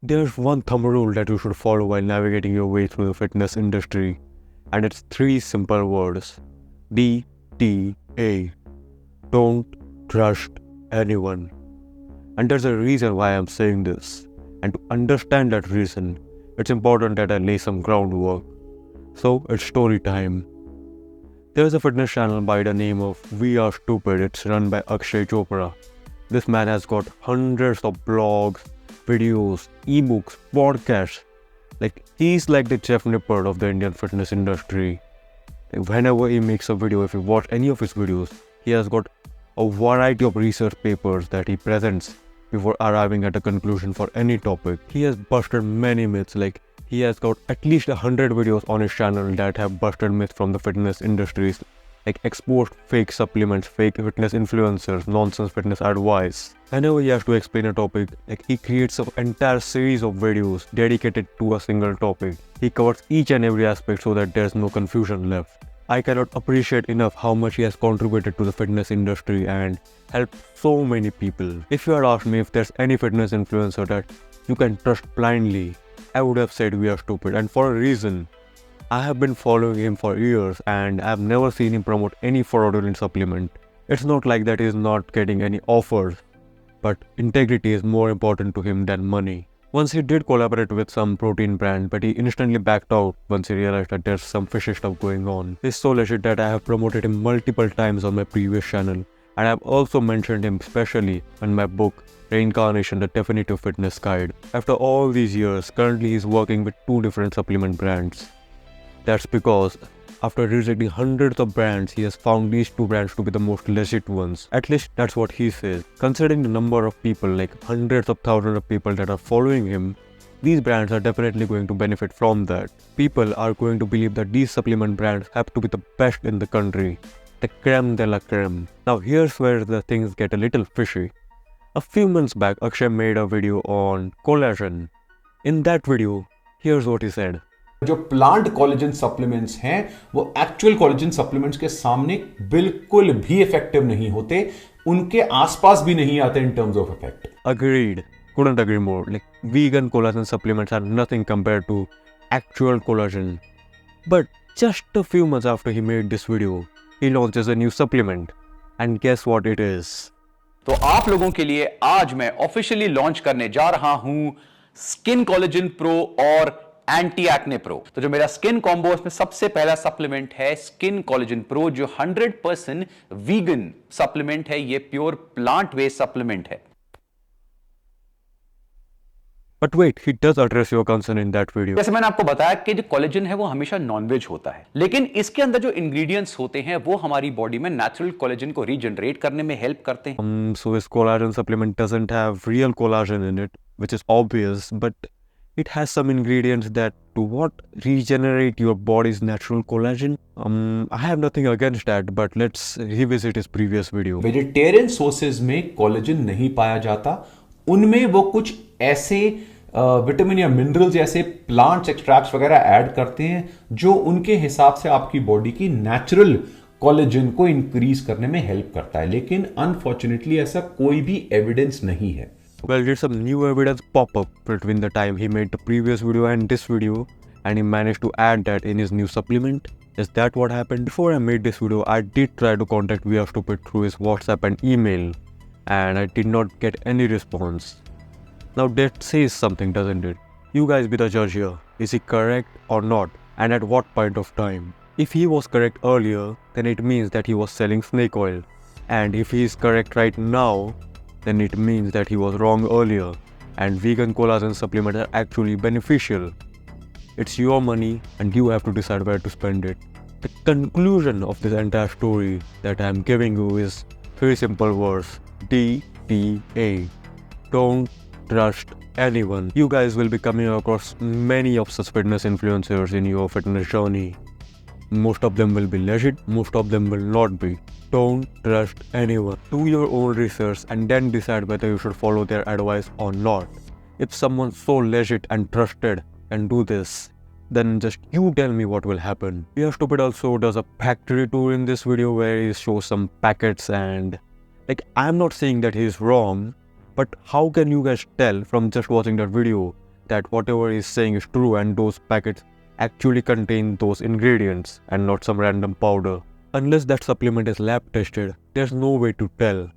There's one thumb rule that you should follow while navigating your way through the fitness industry, and it's three simple words: DTA. Don't trust anyone. And there's a reason why I'm saying this. And to understand that reason, it's important that I lay some groundwork. So it's story time. There's a fitness channel by the name of We Are Stupid. It's run by Akshay Chopra. This man has got hundreds of blogs, videos, ebooks, podcasts. He's like the Jeff Nippert of the Indian fitness industry. Whenever he makes a video, if you watch any of his videos, he has got a variety of research papers that he presents before arriving at a conclusion for any topic. He has busted many myths. He has got at least 100 videos on his channel that have busted myths from the fitness industries, exposed fake supplements, fake fitness influencers, nonsense fitness advice. Whenever he has to explain a topic, he creates an entire series of videos dedicated to a single topic. He covers each and every aspect so that there's no confusion left. I cannot appreciate enough how much he has contributed to the fitness industry and helped so many people. If you had asked me if there's any fitness influencer that you can trust blindly, I would have said We Are Stupid, and for a reason. I have been following him for years and I've never seen him promote any fraudulent supplement. It's not like that he's not getting any offers, but integrity is more important to him than money. Once he did collaborate with some protein brand, but he instantly backed out once he realized that there's some fishy stuff going on. He's so legit that I have promoted him multiple times on my previous channel, and I've also mentioned him specially in my book, Reincarnation: The Definitive Fitness Guide. After all these years, currently he's working with 2 different supplement brands. That's because after rejecting hundreds of brands, he has found these 2 brands to be the most legit ones. At least that's what he says. Considering the number of people, hundreds of thousands of people that are following him, these brands are definitely going to benefit from that. People are going to believe that these supplement brands have to be the best in the country. The creme de la creme. Now here's where the things get a little fishy. A few months back, Akshay made a video on collagen. In that video, here's what he said. जो plant collagen supplements हैं वो actual collagen supplements के सामने बिल्कुल भी effective नहीं होते, उनके आसपास भी नहीं आते in terms of effect. Agreed. Couldn't agree more. Vegan collagen supplements are nothing compared to actual collagen. But just a few months after he made this video, he launches a new supplement. And guess what it is? तो आप लोगों के लिए आज मैं officially launch करने जा रहा हूं स्किन कोलेजन प्रो और एंटी एक्ने प्रो। तो जो मेरा स्किन कॉम्बो, उसमें सबसे पहला सप्लीमेंट है स्किन कोलेजन प्रो, जो 100% वीगन सप्लीमेंट है। ये प्योर प्लांट बेस्ड सप्लीमेंट है। But wait, he does address your concern in that video. जैसे मैंने आपको बताया कि जो कोलेजन है वो हमेशा नॉनवेज होता है, लेकिन इसके अंदर जो इंग्रेडिएंट्स होते हैं वो हमारी बॉडी में नेचुरल कोलेजन को रीजनरेट करने में हेल्प करते हैं। So his collagen supplement doesn't have real collagen in it, which is obvious, but it has some ingredients that do what? Regenerate your body's natural collagen. I have nothing against that, but let's revisit his previous video. Vegetarian sources में collagen नहीं पाया जाता, उनमें वो कुछ ऐसे vitamin या minerals जैसे प्लांट्स एक्सट्रैक्ट्स वगैरह ऐड करते हैं जो उनके हिसाब से आपकी बॉडी की नेचुरल कोलेजन को इंक्रीज करने में हेल्प करता है, लेकिन अनफॉर्चुनेटली ऐसा कोई भी एविडेंस नहीं है। Well, did some new evidence pop up between the time he made the previous video and this video, and he managed to add that in his new supplement? Is that what happened? Before I made this video, I did try to contact We Are Stupid through his WhatsApp and email, and I did not get any response. Now that says something, doesn't it? You guys be the judge here. Is he correct or not? And at what point of time? If he was correct earlier, then it means that he was selling snake oil. And if he is correct right now, then it means that he was wrong earlier, and vegan collagen supplements are actually beneficial. It's your money and you have to decide where to spend it. The conclusion of this entire story that I am giving you is 3 simple words: DTA. Don't trust anyone. You guys will be coming across many of such fitness influencers in your fitness journey. Most of them will be legit, most of them will not be. Don't trust anyone. Do your own research and then decide whether you should follow their advice or not. If someone so legit and trusted can do this, then just you tell me what will happen. We Are Stupid also does a factory tour in this video where he shows some packets, and I'm not saying that he is wrong, but how can you guys tell from just watching that video that whatever he's saying is true and those packets actually contain those ingredients and not some random powder. Unless that supplement is lab tested, there's no way to tell.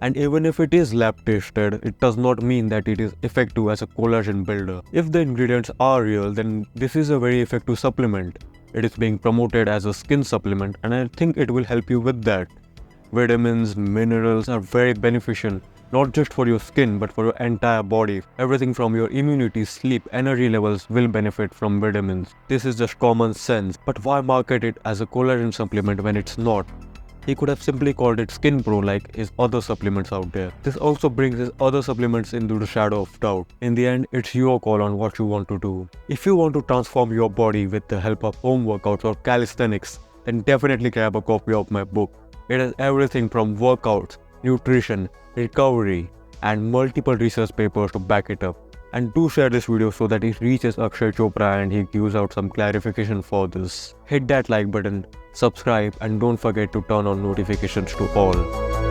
And even if it is lab tested, it does not mean that it is effective as a collagen builder. If the ingredients are real, then this is a very effective supplement. It is being promoted as a skin supplement, and I think it will help you with that. Vitamins, minerals are very beneficial, not just for your skin but for your entire body. Everything from your immunity, sleep, energy levels will benefit from vitamins. This is just common sense, but why market it as a collagen supplement when it's not? He could have simply called it Skin Pro like his other supplements out there. This also brings his other supplements into the shadow of doubt. In the end, it's your call on what you want to do. If you want to transform your body with the help of home workouts or calisthenics, then definitely grab a copy of my book. It has everything from workouts, nutrition, recovery, and multiple research papers to back it up. And do share this video so that it reaches Akshay Chopra and he gives out some clarification for this. Hit that like button, subscribe, and don't forget to turn on notifications to all.